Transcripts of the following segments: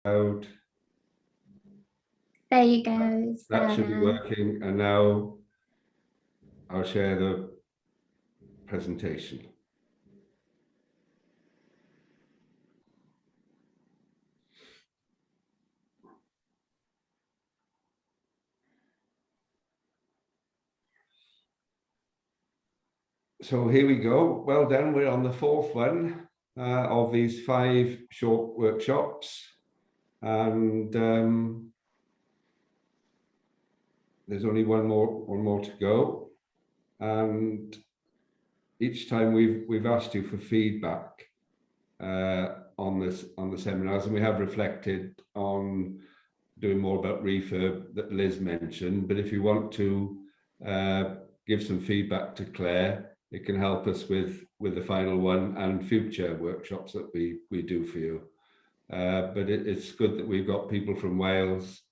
Out. There you go. That should be working. And now I'll share the presentation. So here we go. Well done. We're on the fourth one of these 5 short workshops. And there's only one more to go. And each time we've asked you for feedback on the seminars, and we have reflected on doing more about refurb that Liz mentioned. But if you want to give some feedback to Claire, it can help us with the final one and future workshops that we do for you. But it's good that we've got people from Wales,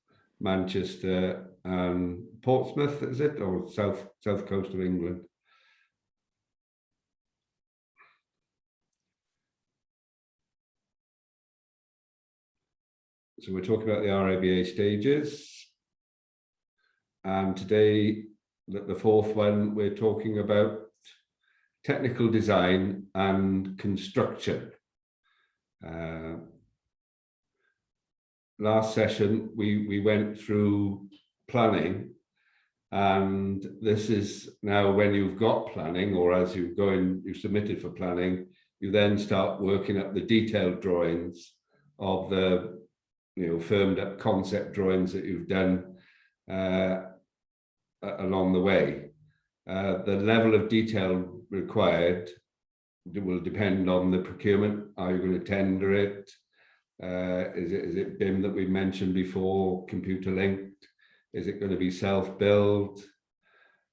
Manchester, and Portsmouth, is it, or south coast of England? So we're talking about the RIBA stages, and today, the fourth one, we're talking about technical design and construction. Last session, we went through planning, and this is now when you've got planning, or as you go in, you've submitted for planning, you then start working up the detailed drawings of the firmed up concept drawings that you've done along the way. The level of detail required will depend on the procurement. Are you going to tender it? Is it BIM that we mentioned before, computer linked? Is it going to be self-build?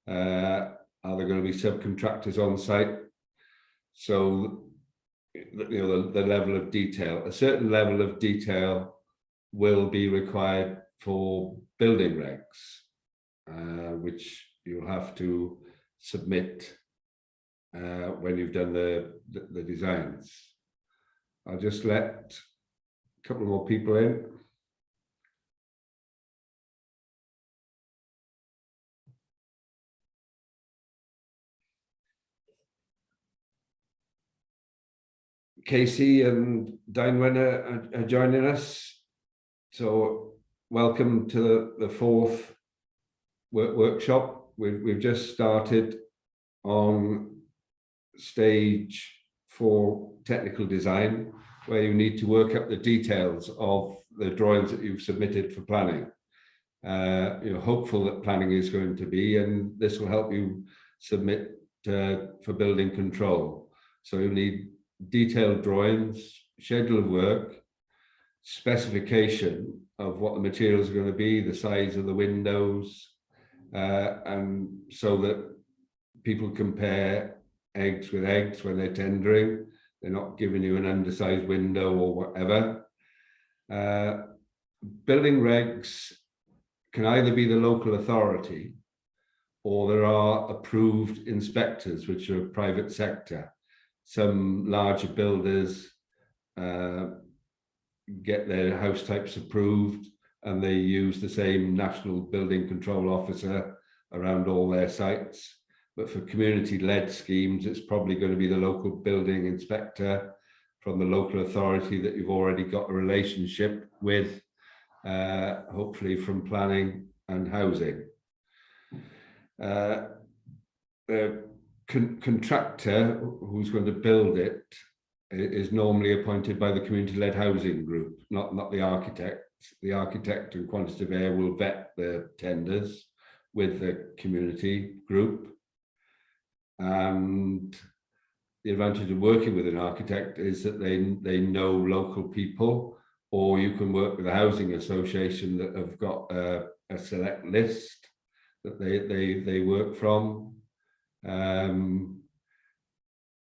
Are there going to be subcontractors on site? So, the level of detail, a certain level of detail will be required for building regs, which you'll have to submit when you've done the designs. I'll just let a couple more people in. Casey and Dynwen are joining us. So welcome to the fourth workshop. We've just started on stage 4 technical design, where you need to work up the details of the drawings that you've submitted for planning. Hopeful that planning is going to be, and this will help you submit for building control. So you need detailed drawings, schedule of work, specification of what the materials are going to be, the size of the windows, and so that people compare eggs with eggs when they're tendering. They're not giving you an undersized window or whatever. Building regs can either be the local authority, or there are approved inspectors, which are private sector. Some larger builders get their house types approved, and they use the same National Building Control Officer around all their sites. But for community-led schemes, it's probably going to be the local building inspector from the local authority that you've already got a relationship with, hopefully from planning and housing. The contractor who's going to build it is normally appointed by the community-led housing group, not the architect. The architect and quantitative air will vet the tenders with the community group. And the advantage of working with an architect is that they know local people, or you can work with a housing association that have got a select list that they work from.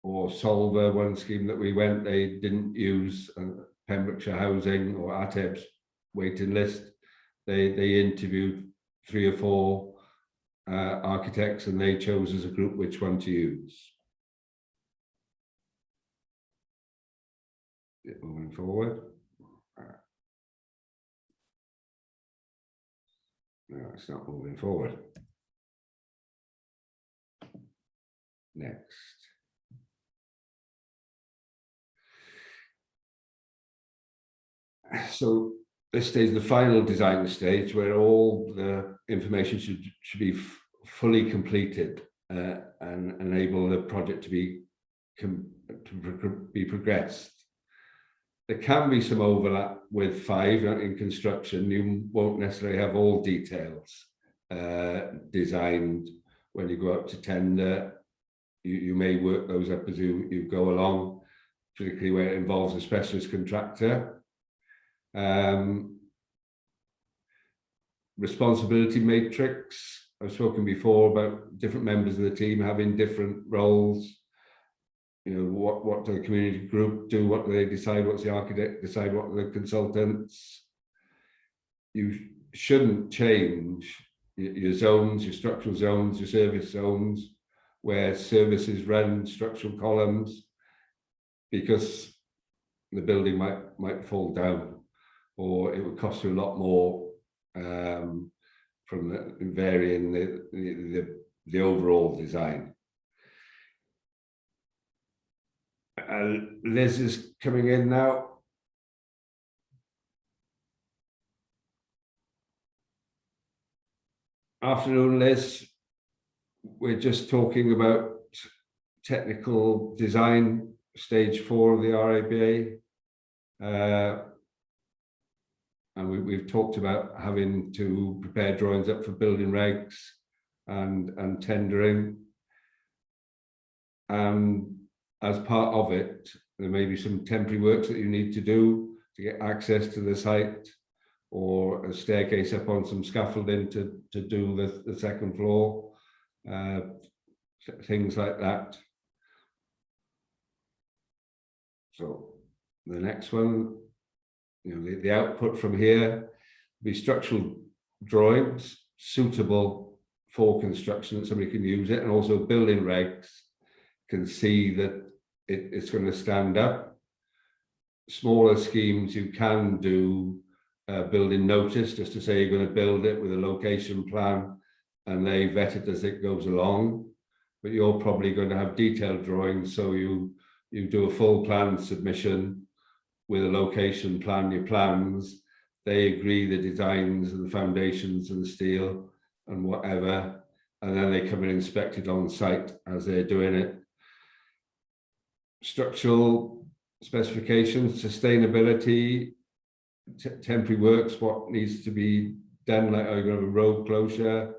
Or Solver, one scheme that we went, they didn't use Pembrokeshire Housing or ATEB's waiting list. They interviewed 3 or 4 architects, and they chose as a group which one to use. Moving forward. No, it's not moving forward. Next. So this stage, the final design stage, where all the information should be fully completed and enable the project to be progressed. There can be some overlap with 5 in construction. You won't necessarily have all details designed when you go out to tender. You may work those up as you go along, particularly where it involves a specialist contractor. Responsibility matrix. I've spoken before about different members of the team having different roles. You know, what do the community group do? What do they decide? What's the architect decide? What are the consultants? You shouldn't change your zones, your structural zones, your service zones, where services run structural columns, because the building might fall down, or it would cost you a lot more from varying the overall design. Liz is coming in now. Afternoon, Liz. We're just talking about technical design, stage 4 of the RIBA. And we've talked about having to prepare drawings up for building regs and tendering. And as part of it, there may be some temporary works that you need to do to get access to the site, or a staircase up on some scaffolding to do the second floor, things like that. So the next one, you know, the output from here will be structural drawings suitable for construction, that somebody can use it, and also building regs can see that it's going to stand up. Smaller schemes, you can do building notice, just to say you're going to build it with a location plan, and they vet it as it goes along. But you're probably going to have detailed drawings, so you do a full plan submission with a location plan, your plans, they agree the designs and the foundations and the steel and whatever, and then they come and inspect it on site as they're doing it. Structural specifications, sustainability, temporary works, what needs to be done, like are you going to have a road closure?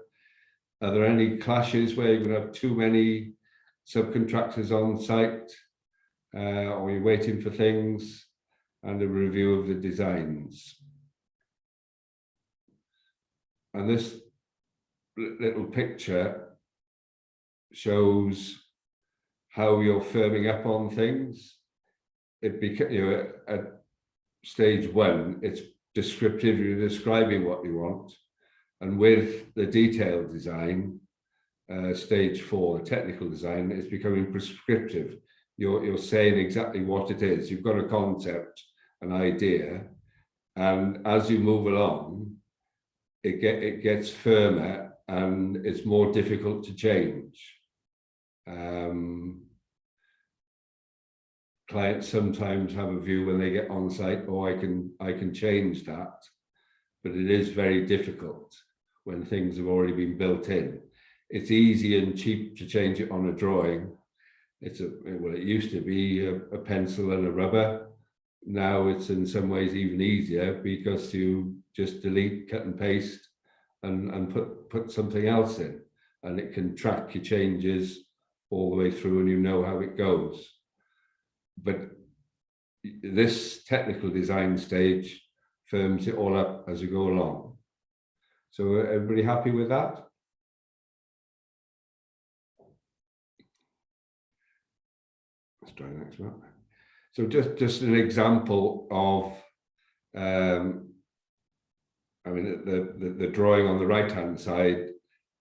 Are there any clashes where you're going to have too many subcontractors on site, or you're waiting for things? And a review of the designs. And this little picture shows how you're firming up on things. It at stage 1, it's descriptive, you're describing what you want. And with the detailed design, stage 4, the technical design, it's becoming prescriptive. You're saying exactly what it is. You've got a concept, an idea, and as you move along, it gets firmer and it's more difficult to change. Clients sometimes have a view when they get on site, oh, I can change that, but it is very difficult when things have already been built in. It's easy and cheap to change it on a drawing. Well, it used to be a pencil and a rubber. Now it's in some ways even easier, because you just delete, cut and paste and put something else in, and it can track your changes all the way through, and you know how it goes. But this technical design stage firms it all up as you go along. So everybody happy with that? Let's try the next one. So just an example of, I mean, the drawing on the right hand side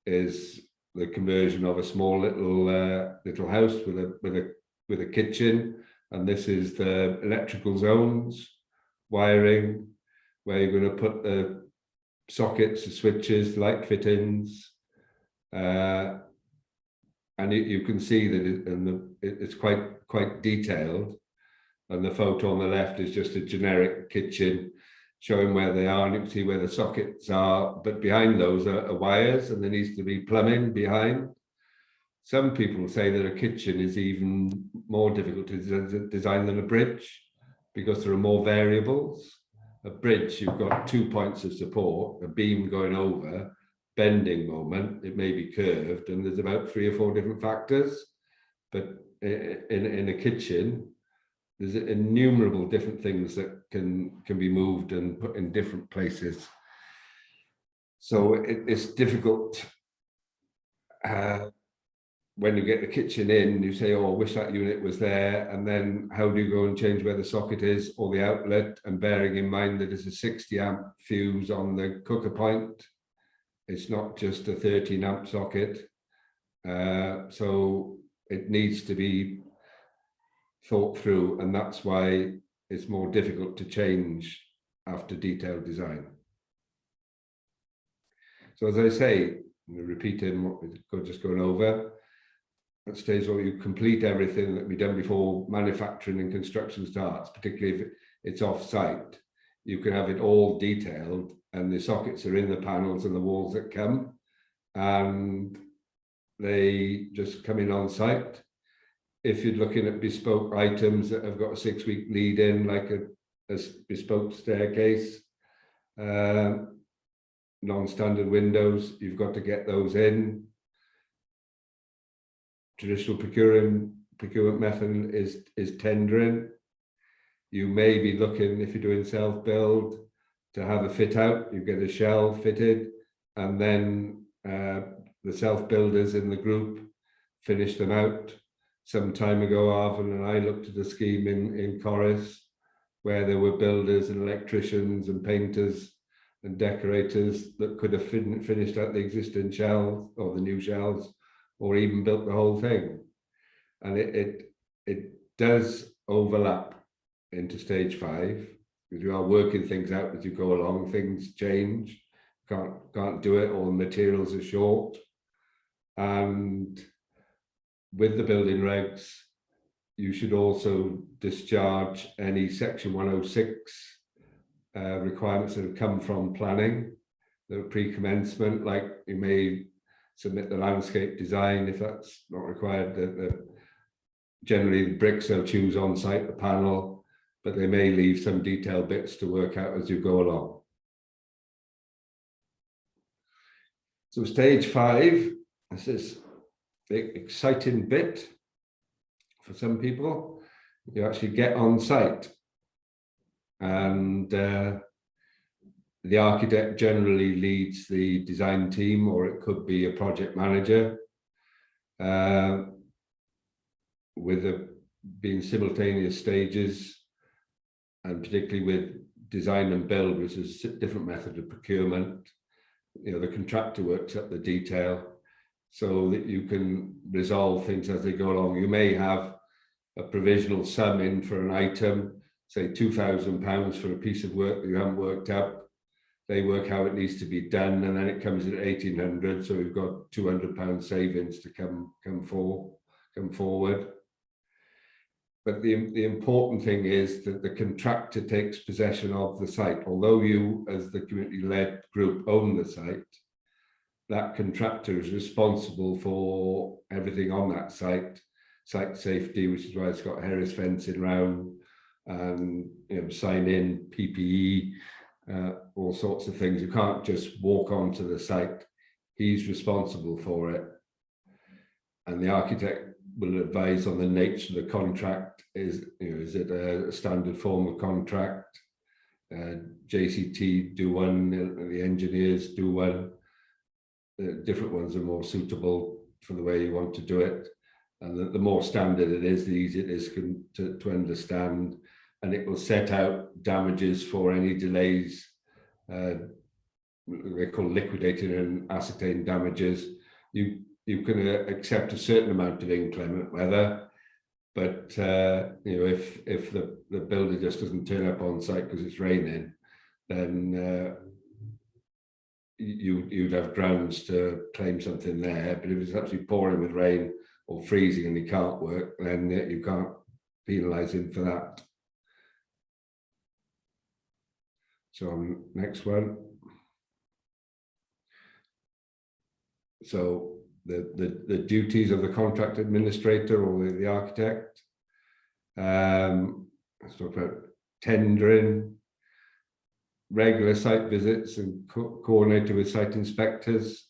is the conversion of a small little house with a kitchen, and this is the electrical zones, wiring, where you're going to put the sockets, the switches, light fittings, and you can see that it's quite detailed. And the photo on the left is just a generic kitchen showing where they are, and you can see where the sockets are, but behind those are wires, and there needs to be plumbing behind. Some people say that a kitchen is even more difficult to design than a bridge because there are more variables. A bridge, you've got 2 points of support, a beam going over, bending moment, it may be curved, and there's about 3 or 4 different factors. But in a kitchen, there's innumerable different things that can be moved and put in different places. So it's difficult. When you get the kitchen in, you say, oh, I wish that unit was there. And then how do you go and change where the socket is or the outlet? And bearing in mind that it's a 60 amp fuse on the cooker point. It's not just a 13 amp socket. So it needs to be thought through. And that's why it's more difficult to change after detailed design. So as I say, I'm repeating what we're just going over. At stage where you complete everything that we've done before manufacturing and construction starts, particularly if it's off-site, you can have it all detailed and the sockets are in the panels and the walls that come, and they just come in on site. If you're looking at bespoke items that have got a 6-week lead in, like a bespoke staircase, non-standard windows, you've got to get those in. Traditional procurement method is tendering. You may be looking, if you're doing self-build, to have a fit out. You get a shell fitted, and then the self-builders in the group finish them out. Some time ago, Arvin and I looked at a scheme in Corris where there were builders and electricians and painters and decorators that could have finished out the existing shells or the new shells, or even built the whole thing. And it does overlap into stage 5, because you are working things out as you go along. Things change, can't do it, or the materials are short. And with the building regs, you should also discharge any section 106 requirements that have come from planning, that are pre-commencement, like you may submit the landscape design if that's not required. Generally, the bricks they'll choose on site, the panel, but they may leave some detailed bits to work out as you go along. So stage 5, this is the exciting bit for some people. You actually get on site, and the architect generally leads the design team, or it could be a project manager, with being simultaneous stages, and particularly with design and build, which is a different method of procurement. You know, the contractor works up the detail so that you can resolve things as they go along. You may have a provisional sum in for an item, say £2,000 for a piece of work that you haven't worked out. They work how it needs to be done, and then it comes in at 1,800. So we've got £200 savings to come forward. But the important thing is that the contractor takes possession of the site. Although you, as the community-led group, own the site, that contractor is responsible for everything on that site safety, which is why it's got Harris fencing round, and sign in PPE. All sorts of things. You can't just walk onto the site. He's responsible for it. And the architect will advise on the nature of the contract. Is it a standard form of contract? JCT do one, the engineers do one. Different ones are more suitable for the way you want to do it. And the more standard it is, the easier it is to understand. And it will set out damages for any delays. They call liquidated and ascertained damages. You can accept a certain amount of inclement weather, but if the builder just doesn't turn up on site because it's raining, then you'd have grounds to claim something there. But if it's actually pouring with rain or freezing and he can't work, then you can't penalise him for that. So next one. So the duties of the contract administrator or the architect. Let's talk about tendering, regular site visits and coordinated with site inspectors.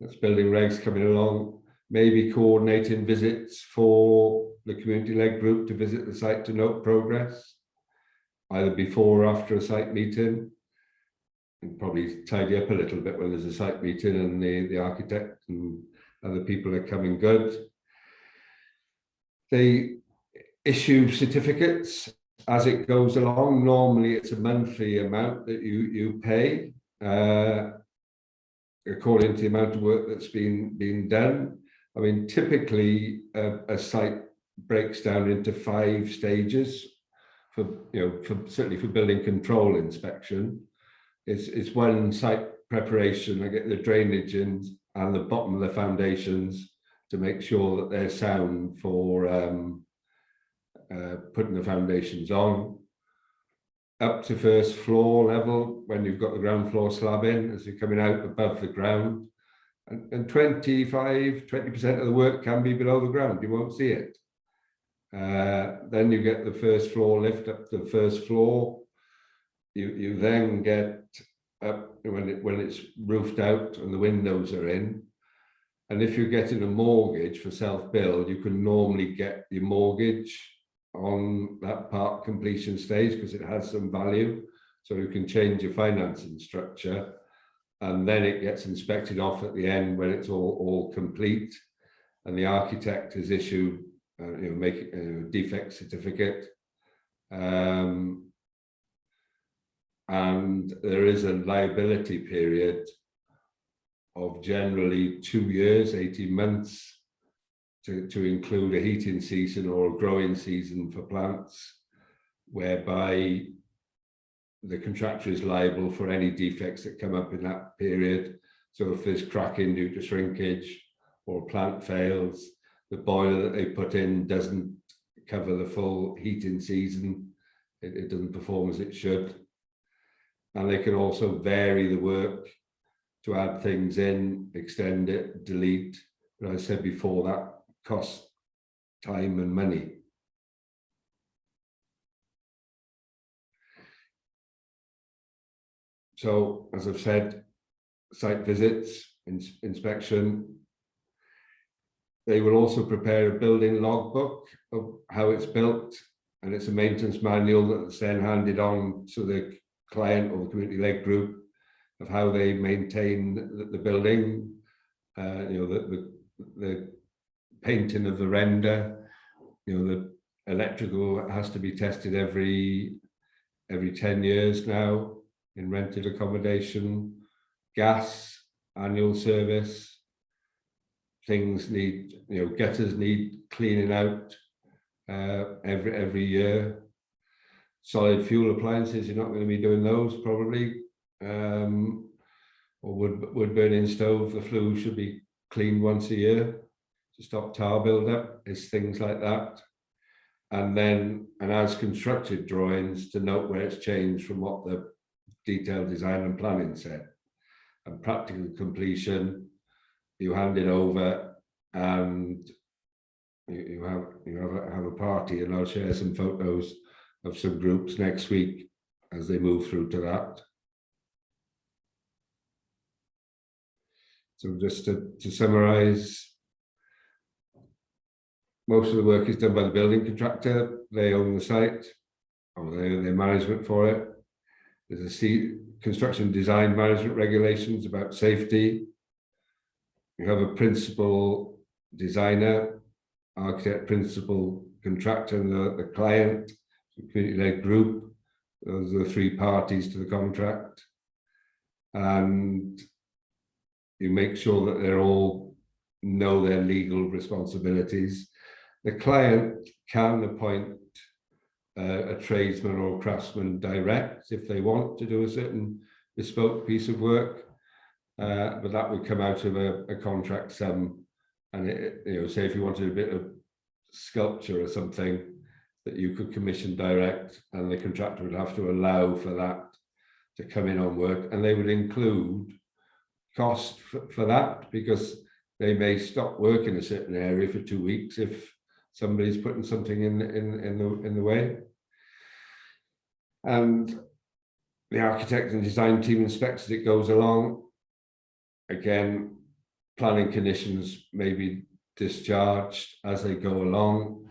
That's building regs coming along. Maybe coordinating visits for the community-led group to visit the site to note progress, either before or after a site meeting. And probably tidy up a little bit when there's a site meeting and the architect and other people are coming good. They issue certificates as it goes along. Normally it's a monthly amount that you pay according to the amount of work that's been done. I mean, typically a site breaks down into 5 stages for, certainly for building control inspection. It's one site preparation. I get the drainage in and the bottom of the foundations to make sure that they're sound for putting the foundations on. Up to first floor level, when you've got the ground floor slab in, as you're coming out above the ground. And 20% of the work can be below the ground. You won't see it. Then you get the first floor lift up to the first floor. You then get up when it's roofed out and the windows are in. And if you're getting a mortgage for self-build, you can normally get your mortgage on that part completion stage because it has some value. So you can change your financing structure, and then it gets inspected off at the end when it's all complete. And the architect has issued, make a defect certificate. And there is a liability period of generally 2 years, 18 months, to include a heating season or a growing season for plants, whereby the contractor is liable for any defects that come up in that period. So if there's cracking due to shrinkage or a plant fails, the boiler that they put in doesn't cover the full heating season, it doesn't perform as it should. And they can also vary the work to add things in, extend it, delete. But as I said before, that costs time and money. So, as I've said, site visits, inspection. They will also prepare a building logbook of how it's built, and it's a maintenance manual that's then handed on to the client or the community-led group of how they maintain the building, the painting of the render, the electrical has to be tested every 10 years now in rented accommodation, gas, annual service, things need, gutters need cleaning out every year. Solid fuel appliances, you're not going to be doing those probably. Or wood burning stove, the flue should be cleaned once a year to stop tar buildup. It's things like that. And then as constructed drawings to note where it's changed from what the detailed design and planning said. And practical completion, you hand it over and you have a party, and I'll share some photos of some groups next week as they move through to that. So just to summarize, most of the work is done by the building contractor. They own the site, or their management for it. There's a construction design management regulations about safety. You have a principal designer, architect, principal contractor, and the client, community-led group. Those are the 3 parties to the contract. And you make sure that they all know their legal responsibilities. The client can appoint a tradesman or a craftsman direct if they want to do a certain bespoke piece of work, but that would come out of a contract sum. And say if you wanted a bit of sculpture or something that you could commission direct, and the contractor would have to allow for that to come in on work, and they would include cost for that, because they may stop work in a certain area for 2 weeks if somebody's putting something in the way. And the architect and design team inspects as it goes along. Again, planning conditions may be discharged as they go along.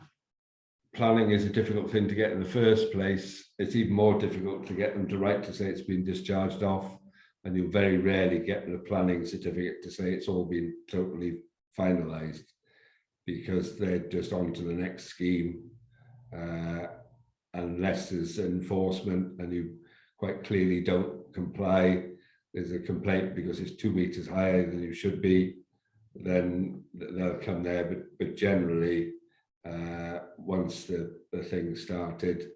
Planning is a difficult thing to get in the first place. It's even more difficult to get them to write to say it's been discharged off, and you'll very rarely get the planning certificate to say it's all been totally finalised, because they're just on to the next scheme, unless there's enforcement and you quite clearly don't comply. There's a complaint because it's 2 meters higher than you should be, then they'll come there. But generally, once the thing started,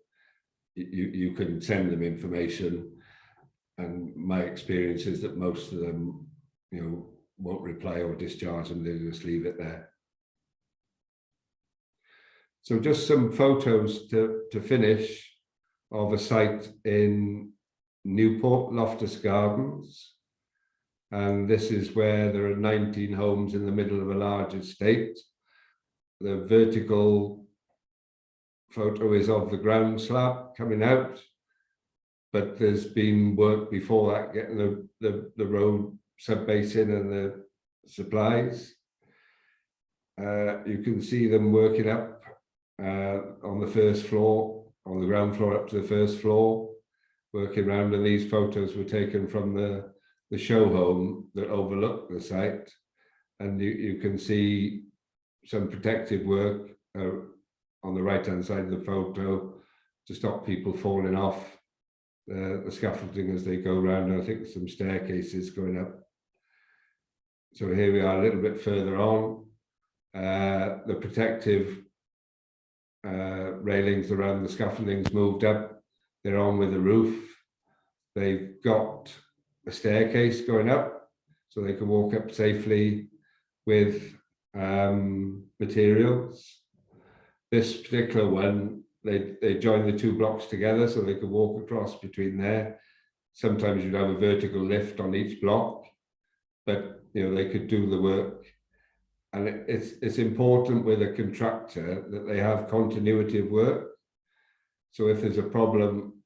you can send them information, and my experience is that most of them, won't reply or discharge them. They just leave it there. So just some photos to finish of a site in Newport, Loftus Gardens. And this is where there are 19 homes in the middle of a large estate. The vertical photo is of the ground slab coming out, but there's been work before that, getting the road sub-basin and the supplies. You can see them working up on the first floor, on the ground floor up to the first floor, working around, and these photos were taken from the show home that overlooked the site. And you can see some protective work on the right hand side of the photo to stop people falling off the scaffolding as they go around, and I think some staircases going up. So here we are a little bit further on. The protective railings around the scaffoldings moved up. They're on with the roof. They've got a staircase going up so they can walk up safely with materials. This particular one, they join the 2 blocks together so they can walk across between there. Sometimes you'd have a vertical lift on each block, but they could do the work. And it's important with a contractor that they have continuity of work. So if there's a problem,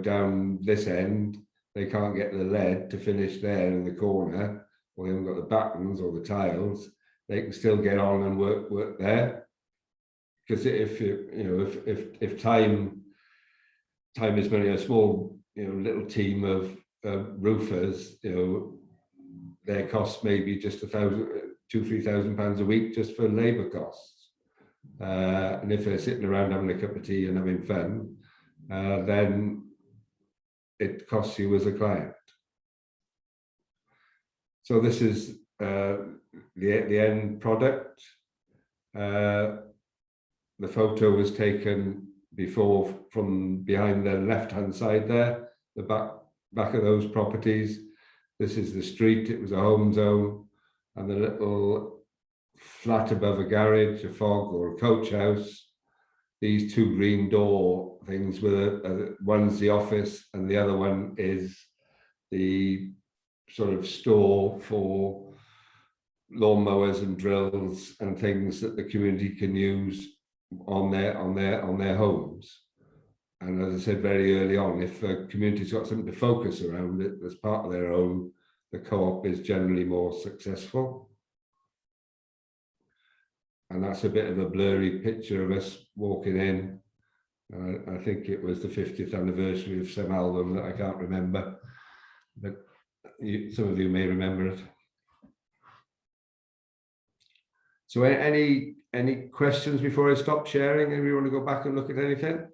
down this end, they can't get the lead to finish there in the corner, or they haven't got the battens or the tiles, they can still get on and work there. Because if time is money, a small little team of roofers, their costs may be just £2,000-3,000 a week just for labour costs. And if they're sitting around having a cup of tea and having fun, then it costs you as a client. So this is the end product. The photo was taken before from behind the left-hand side there, the back of those properties. This is the street. It was a home zone, and the little flat above a garage, a fog or a coach house. These 2 green door things were one's the office and the other one is the sort of store for lawnmowers and drills and things that the community can use on their homes. And as I said very early on, if a community's got something to focus around it as part of their own, the co-op is generally more successful. And that's a bit of a blurry picture of us walking in. I think it was the 50th anniversary of some album that I can't remember, but some of you may remember it. So any questions before I stop sharing? If you want to go back and look at anything?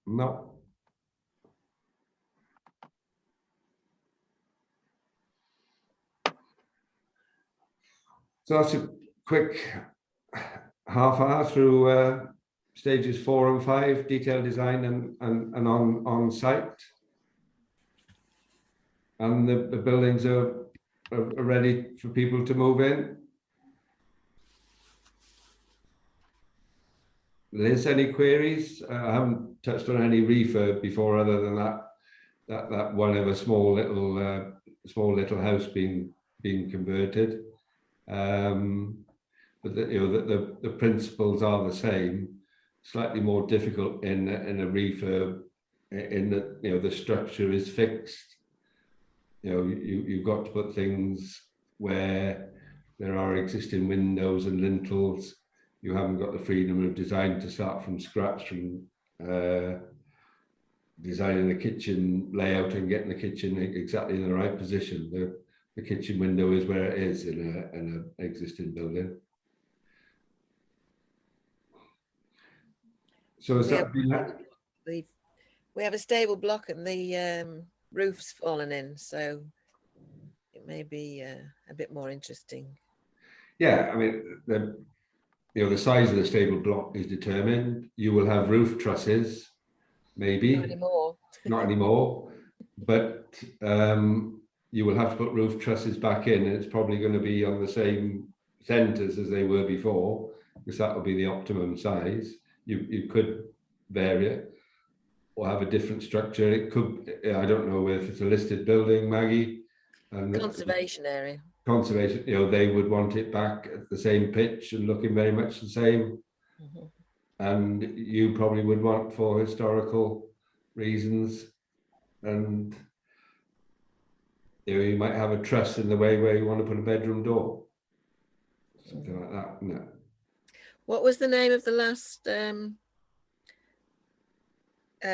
No. So that's a quick half hour through stages 4 and 5, detailed design and on site. And the buildings are ready for people to move in. Liz, any queries? I haven't touched on any refurb before, other than that one of a small little house being converted. But the principles are the same. Slightly more difficult in a refurb, in that the structure is fixed. You've got to put things where there are existing windows and lintels. You haven't got the freedom of design to start from scratch, from designing the kitchen layout and getting the kitchen exactly in the right position. The kitchen window is where it is in an existing building. So has that been that? We have a stable block and the roof's fallen in, so it may be a bit more interesting. Yeah, I mean, the size of the stable block is determined. You will have roof trusses, maybe. Not anymore. Not anymore, but you will have to put roof trusses back in, and it's probably going to be on the same centres as they were before, because that will be the optimum size. You could vary it or have a different structure. It could, I don't know if it's a listed building, Maggie. Conservation area. Conservation, they would want it back at the same pitch and looking very much the same. Mm-hmm. And you probably would want, for historical reasons, and you might have a truss in the way where you want to put a bedroom door, something like that. No. What was the name of the last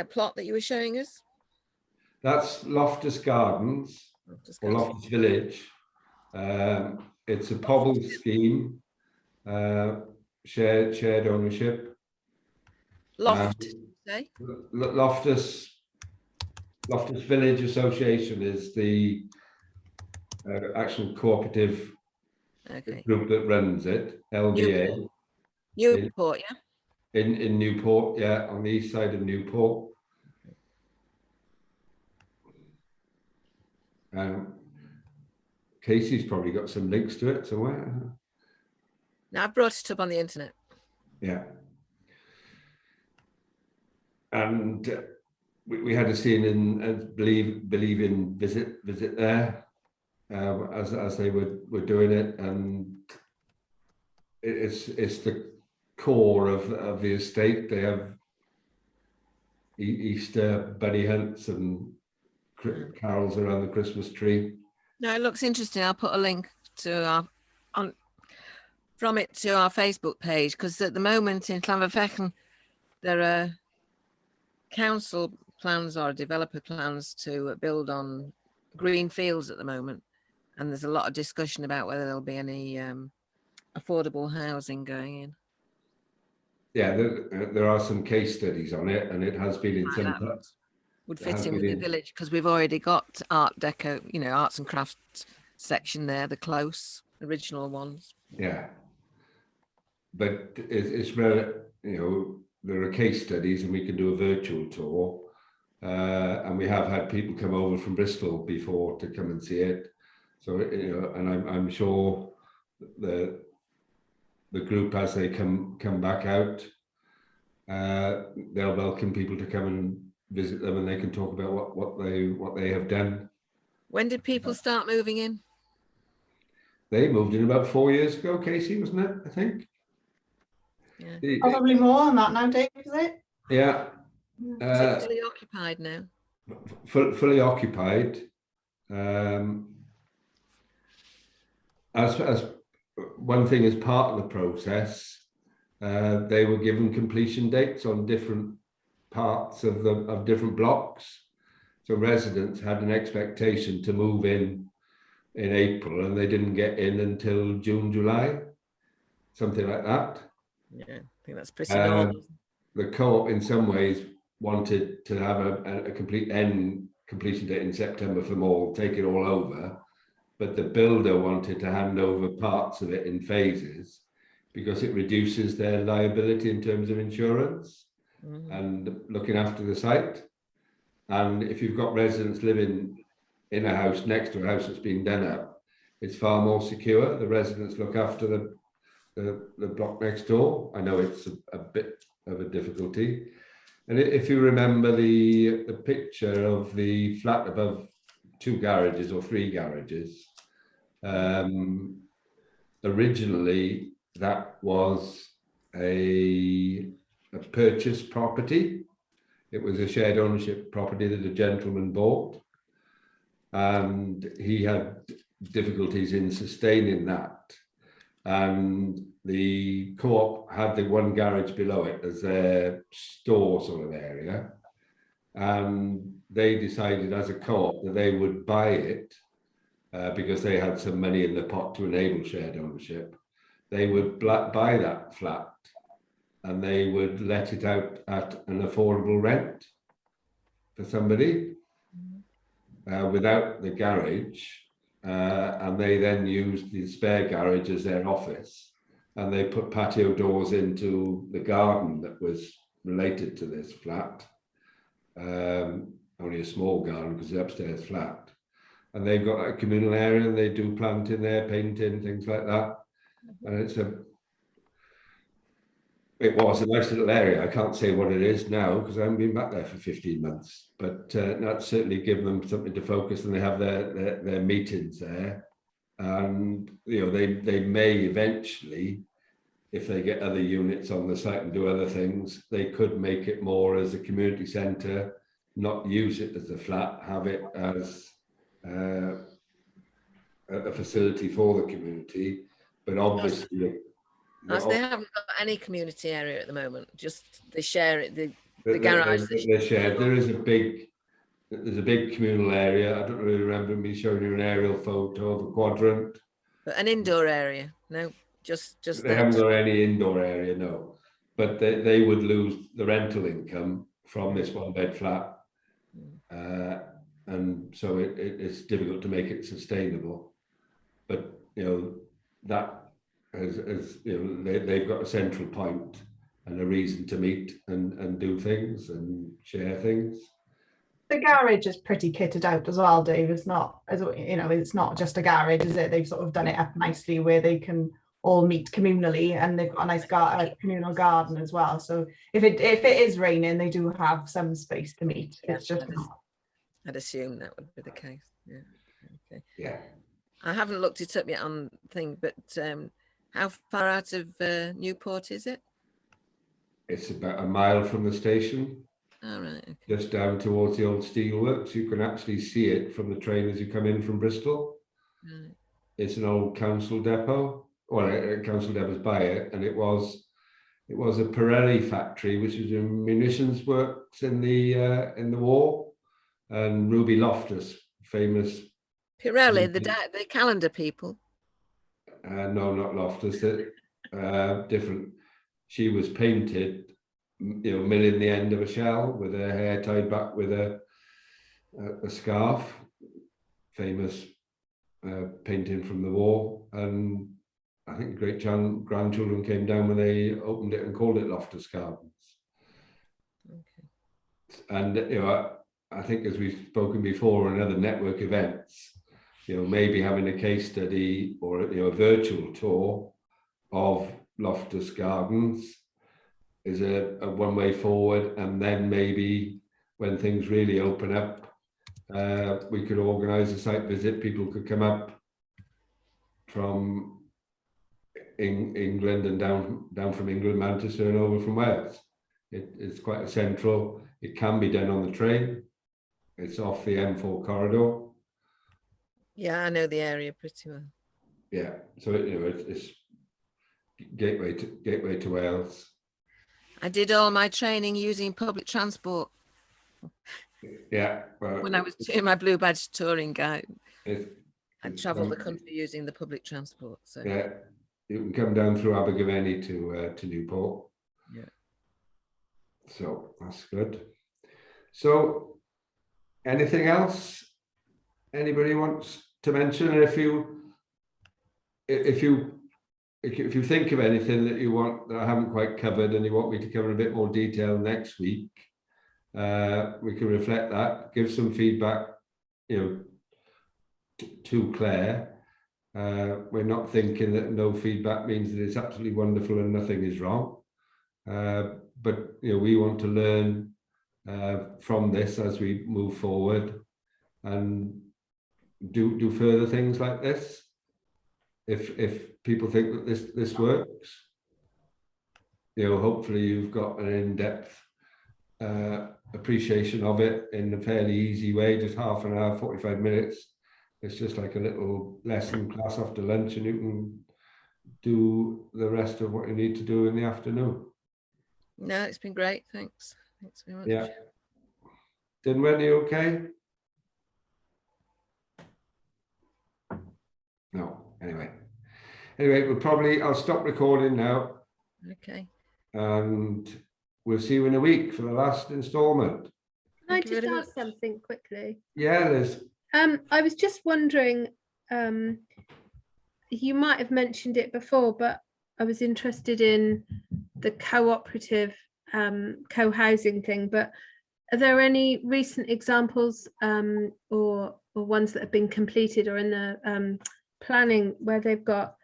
plot that you were showing us? That's Loftus Gardens, or Loftus Village. It's a POBL scheme, shared ownership. Loftus Village Association is the actual cooperative group that runs it. LVA. Newport, yeah. In Newport, yeah, on the east side of Newport. Casey's probably got some links to it somewhere. Now, I brought it up on the internet. Yeah. And we had a scene in believe in visit there as they were doing it, and it's the core of the estate. They have Easter bunny hunts and carols around the Christmas tree. No, it looks interesting. I'll put a link to from it to our Facebook page, because at the moment in Llanfairpwllgwyngyllgogerychwr there are council plans or developer plans to build on green fields at the moment, and there's a lot of discussion about whether there'll be any affordable housing going in. Yeah, there are some case studies on it, and it has been in some parts. Would fit in with the village, because we've already got Art Deco, arts and crafts section there, the close original ones. Yeah, but it's rare, there are case studies, and we can do a virtual tour, and we have had people come over from Bristol before to come and see it. So and I'm sure the group, as they come back out, they'll welcome people to come and visit them, and they can talk about what they have done. When did people start moving in? They moved in about 4 years ago, Casey, wasn't it? I think. Yeah. Probably more than that now, Dave, is it? Yeah. Is it fully occupied now? Fully occupied. As one thing, as part of the process, they were given completion dates on different parts of different blocks. So residents had an expectation to move in April, and they didn't get in until June, July, something like that. Yeah, I think that's pretty normal. The co-op in some ways wanted to have a completion date in September for them all, take it all over, but the builder wanted to hand over parts of it in phases. because it reduces their liability in terms of insurance Mhm. and looking after the site. And if you've got residents living in a house next to a house that's been done up, it's far more secure. The residents look after the block next door. I know it's a bit of a difficulty. And if you remember the picture of the flat above 2 garages or 3 garages, originally that was a purchase property. It was a shared ownership property that a gentleman bought, and he had difficulties in sustaining that. And the co-op had the 1 garage below it as their store sort of area. And they decided as a co-op that they would buy it because they had some money in the pot to enable shared ownership. They would buy that flat and they would let it out at an affordable rent for somebody without the garage. And they then used the spare garage as their office. And they put patio doors into the garden that was related to this flat. Only a small garden because it's upstairs flat. And they've got a communal area and they do planting there, painting, things like that. And it was a nice little area. I can't say what it is now because I haven't been back there for 15 months, but that's certainly given them something to focus, and they have their meetings there. And you know, they may eventually, if they get other units on the site and do other things, they could make it more as a community centre, not use it as a flat, have it as a facility for the community. But obviously, As they haven't got any community area at the moment, just they share it. The garage. They're shared. There's a big communal area. I don't really remember me showing you an aerial photo of a quadrant. But an indoor area, no, just They haven't got any indoor area, no. But they would lose the rental income from this 1-bed flat, and so it's difficult to make it sustainable. But you know that as you know, they've got a central point and a reason to meet and do things and share things. The garage is pretty kitted out as well, Dave. It's not, as you know, it's not just a garage, is it? They've sort of done it up nicely where they can all meet communally, and they've got a nice communal garden as well. So if it is raining, they do have some space to meet. Yeah, it's just I'd assume that would be the case. Yeah. Okay. Yeah. I haven't looked it up yet on thing, but how far out of Newport is it? It's about a mile from the station. All right. Okay. Just down towards the old steelworks. You can actually see it from the train as you come in from Bristol. Right. It's an old council depot. Well, a council depot's by it, and it was a Pirelli factory, which was a munitions works in the war. And Ruby Loftus, famous. Pirelli, the calendar people. No, not Loftus. Different. She was painted, you know, milling the end of a shell with her hair tied back with a scarf. Famous painting from the war, and I think great grandchildren came down when they opened it and called it Loftus Gardens. Okay. And you know, I think as we've spoken before on other network events, you know, maybe having a case study or you know a virtual tour of Loftus Gardens is a one way forward, and then maybe when things really open up, we could organise a site visit. People could come up from England and down from England, Manchester, and over from Wales. It's quite a central. It can be done on the train. It's off the M4 corridor. Yeah, I know the area pretty well. Yeah, so you know it's gateway to Wales. I did all my training using public transport. Yeah, well, when I was doing my Blue Badge touring guide, I travelled the um, country using the public transport. So yeah, you can come down through Abergavenny to Newport. Yeah. So that's good. So, anything else anybody wants to mention? If you if you think of anything that you want that I haven't quite covered and you want me to cover a bit more detail next week, we can reflect that, give some feedback, to Claire. We're not thinking that no feedback means that it's absolutely wonderful and nothing is wrong. But we want to learn from this as we move forward and do further things like this. If people think that this works, hopefully you've got an in-depth appreciation of it in a fairly easy way, just half an hour, 45 minutes. It's just like a little lesson class after lunch, and you can do the rest of what you need to do in the afternoon. No, it's been great. Thanks. Thanks very much. Yeah. Dinwen, are you okay? No. Anyway, I'll stop recording now. Okay. And we'll see you in a week for the last instalment. Can I Thank you just very ask much. something quickly? Yeah, Liz. I was just wondering, you might have mentioned it before, but I was interested in the cooperative co-housing thing. But are there any recent examples or ones that have been completed or in the planning where they've got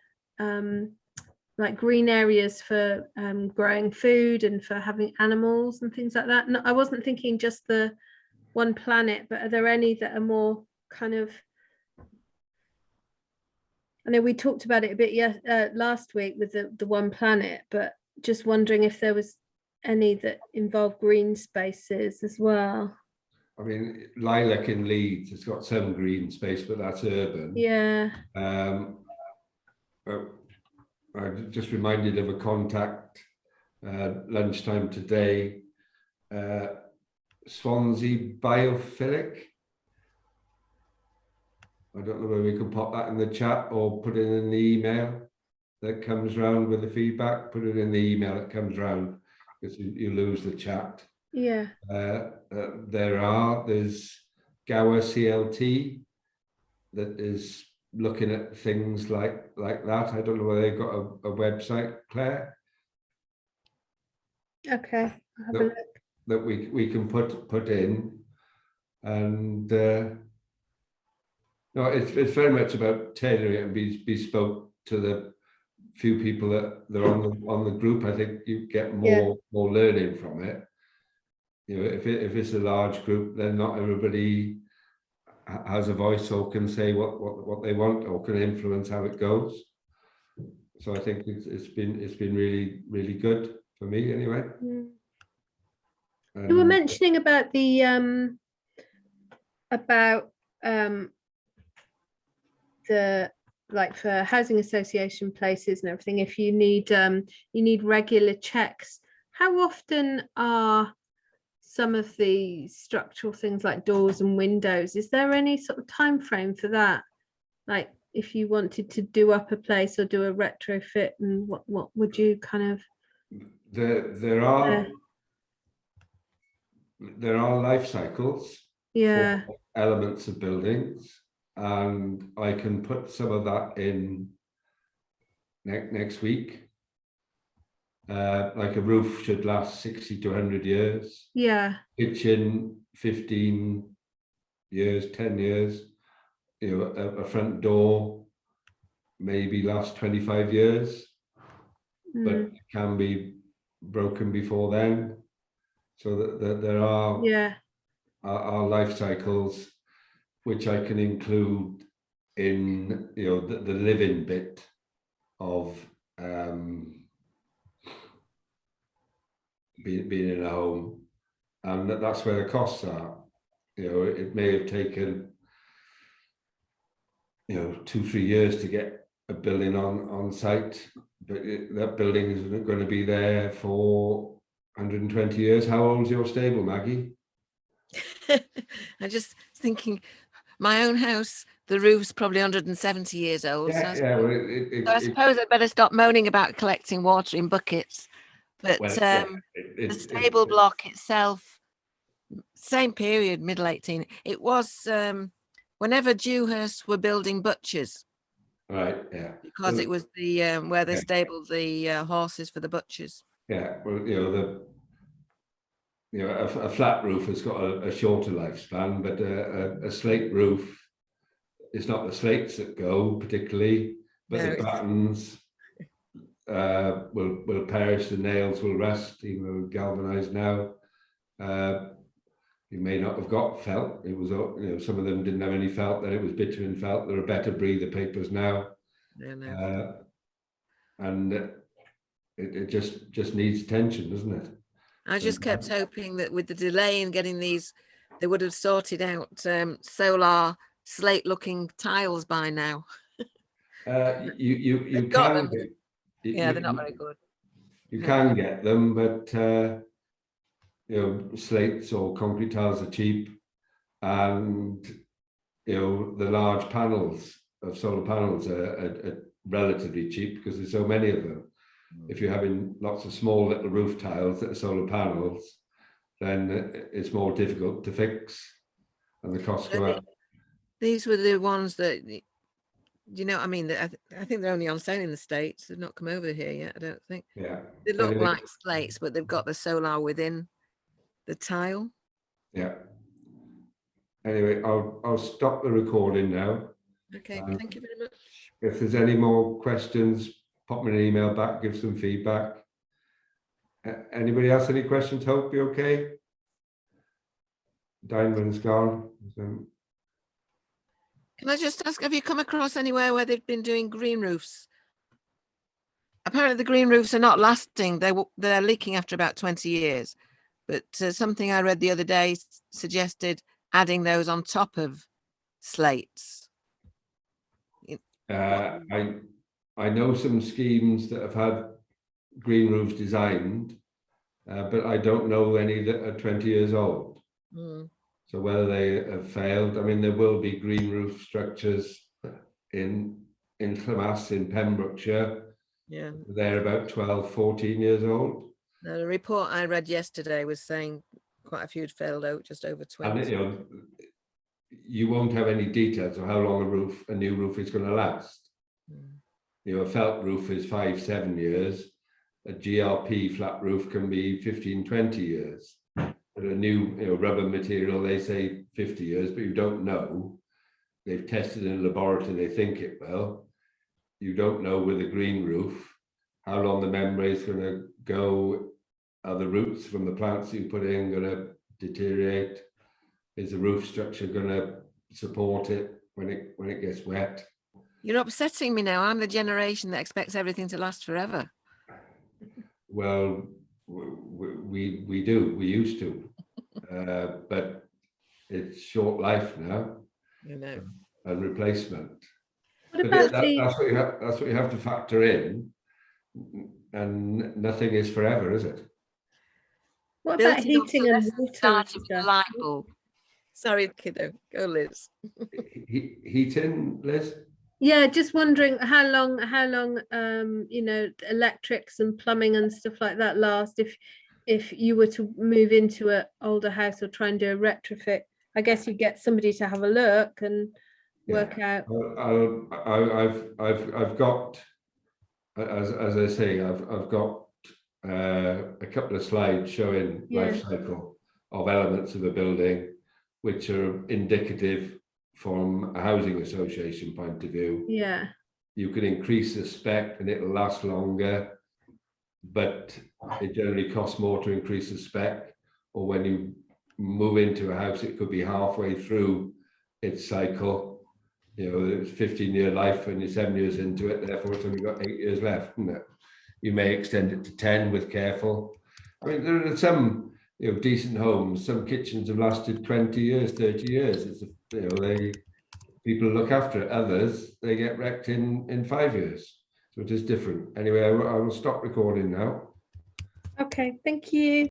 like green areas for growing food and for having animals and things like that? No, I wasn't thinking just the One Planet, but are there any that are more kind of, I know we talked about it a bit last week with the One Planet, but just wondering if there was any that involve green spaces as well. I mean, Lilac in Leeds, it's got some green space, but that's urban. Yeah. I just reminded of a contact lunchtime today, Swansea Biophilic. I don't know whether we can pop that in the chat or put it in the email that comes round with the feedback. Put it in the email that comes round, because you lose the chat. Yeah. There's Gower CLT that is looking at things like that. I don't know whether they've got a website, Claire. Okay. I'll have a look. That we can put in, and no, it's very much about tailoring it and be bespoke to the few people that are on the group. I think you get more learning from it. If it's a large group, then not everybody has a voice or can say what they want or can influence how it goes. So I think it's been really good for me anyway. You were mentioning about the like for housing association places and everything, if you need regular checks. How often are some of the structural things like doors and windows, is there any sort of time frame for that? Like if you wanted to do up a place or do a retrofit, and what would you kind of? There are life cycles for elements of buildings, and I can put some of that in next week. Like a roof should last 60 to 100 years. Yeah. Kitchen 15 years, 10 years. A front door maybe last 25 years, but it can be broken before then. So that there are life cycles which I can include in the living bit of being in a home, and that's where the costs are. It may have taken 2-3 years to get a building on site, but that building isn't going to be there for 120 years. How old's your stable, Maggie? I'm just thinking, my own house, the roof's probably 170 years old. Yeah, so I suppose I better stop moaning about collecting water in buckets. But the stable block itself, same period, middle 18. It was whenever Dewhurst were building butchers, Right, yeah. because Well, it was the where they yeah. stabled the horses for the butchers. Yeah, well, a flat roof has got a shorter lifespan, but a slate roof, it's not the slates that go particularly, but No, the battens will perish, the nails will rust, even though galvanized now. You may not have got felt. It was, some of them didn't have any felt, then it was bitumen felt. There are better breather papers now. no. And it just needs attention, doesn't it? I just kept hoping that with the delay in getting these, they would have sorted out solar slate-looking tiles by now. You They've got can them. get, Yeah, they're not very good. you can get them, but slates or concrete tiles are cheap, and the large panels of solar panels are relatively cheap because there's so many of them. If you're having lots of small little roof tiles that are solar panels, then it's more difficult to fix and the costs go up. These were the ones that, I mean, I think they're only on sale in the States. They've not come over here yet, I don't think. Yeah. They look Anyway, like slates, but they've got the solar within the tile. yeah. Anyway, I'll stop the recording now. Okay, thank you very much. If there's any more questions, pop me an email back, give some feedback. Anybody else, any questions? Hope you okay? Diamond's gone. Can I just ask, have you come across anywhere where they've been doing green roofs? Apparently the green roofs are not lasting. They're leaking after about 20 years. But something I read the other day suggested adding those on top of slates. I know some schemes that have had green roofs designed, but I don't know any that are 20 years old. Mm. So whether they have failed, I mean, there will be green roof structures in Llamass in Pembrokeshire. Yeah. They're about 12, 14 years old. Now, the report I read yesterday was saying quite a few had failed out, just over 20. And you won't have any details of how long a new roof is going to last. Mm. A felt roof is 5-7 years. A GRP flat roof can be 15-20 years. But a new rubber material, they say 50 years, but you don't know. They've tested in a laboratory, they think it will. You don't know with a green roof how long the membrane is going to go. Are the roots from the plants you put in going to deteriorate? Is the roof structure going to support it when it gets wet? You're upsetting me now. I'm the generation that expects everything to last forever. Well, we do. We used to, but it's short life now. And replacement. What about that's what you have to factor in, and nothing is forever, is it? what about heating and water? Light bulb. Sorry, kiddo. Go, Liz. Heating, Liz? Yeah, just wondering how long electrics and plumbing and stuff like that last if you were to move into an older house or try and do a retrofit. I guess you get somebody to have a look and work out. I've got, as I say, I've got a couple of slides showing life cycle of elements of a building, which are indicative from a housing association point of view. Yeah. You can increase the spec and it'll last longer, but it generally costs more to increase the spec. Or when you move into a house, it could be halfway through its cycle. It's 15-year life and you're 7 years into it, therefore it's only got 8 years left, isn't it? You may extend it to 10 with careful. I mean, there are some decent homes, some kitchens have lasted 20 years, 30 years. People look after it. Others, they get wrecked in 5 years. So it is different. Anyway, I will stop recording now. Okay, thank you.